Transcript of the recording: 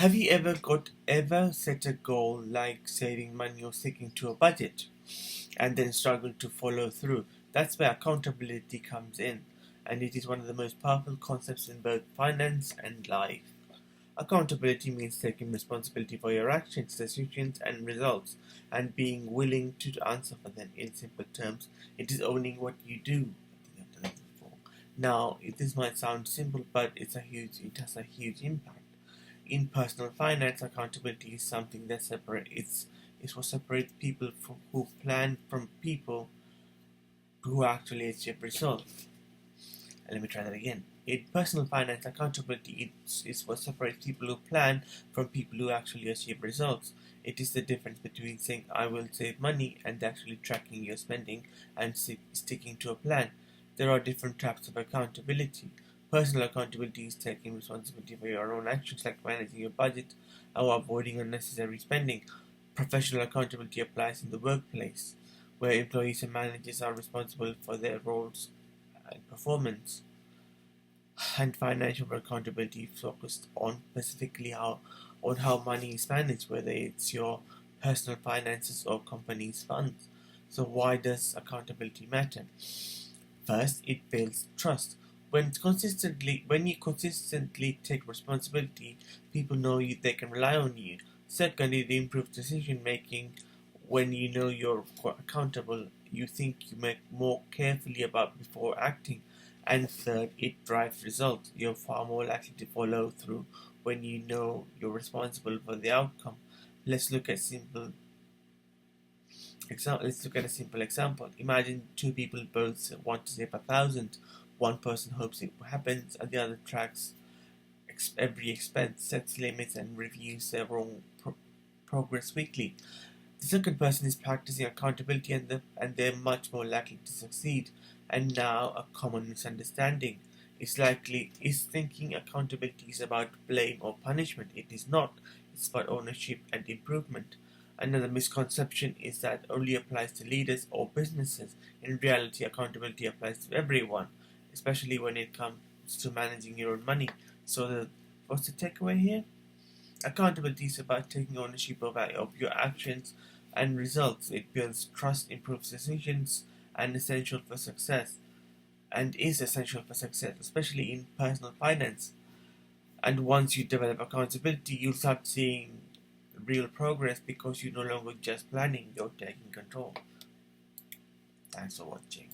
Have you ever set a goal like saving money or sticking to a budget and then struggled to follow through? That's where accountability comes in, and it is one of the most powerful concepts in both finance and life. Accountability means taking responsibility for your actions, decisions, and results, and being willing to answer for them. In simple terms, it is owning what you do. I think I've done it before. Now, this might sound simple, but it has a huge impact. In personal finance, accountability is something that is what separates people who plan from people who actually achieve results. Let me try that again. In personal finance, accountability is what separates people who plan from people who actually achieve results. It is the difference between saying I will save money and actually tracking your spending and sticking to a plan. There are different types of accountability. Personal accountability is taking responsibility for your own actions like managing your budget or avoiding unnecessary spending. Professional accountability applies in the workplace, where employees and managers are responsible for their roles and performance. And financial accountability focused on specifically how money is managed, whether it's your personal finances or company's funds. So why does accountability matter? First, it builds trust. When you consistently take responsibility, people know they can rely on you. Second, it improves decision making. When you know you're accountable, you think you make more carefully about before acting. And third, it drives results. You're far more likely to follow through when you know you're responsible for the outcome. Let's look at let's look at a simple example. Imagine two people both want to save 1,000. One person hopes it happens, and the other tracks every expense, sets limits, and reviews their own progress weekly. The second person is practicing accountability, and they're much more likely to succeed. And now, a common misunderstanding is thinking accountability is about blame or punishment. It is not. It's about ownership and improvement. Another misconception is that only applies to leaders or businesses. In reality, accountability applies to everyone, especially when it comes to managing your own money. What's the takeaway here? Accountability is about taking ownership of your actions and results. It builds trust, improves decisions, and is essential for success, especially in personal finance. And once you develop accountability, you'll start seeing real progress because you're no longer just planning, you're taking control. Thanks for watching.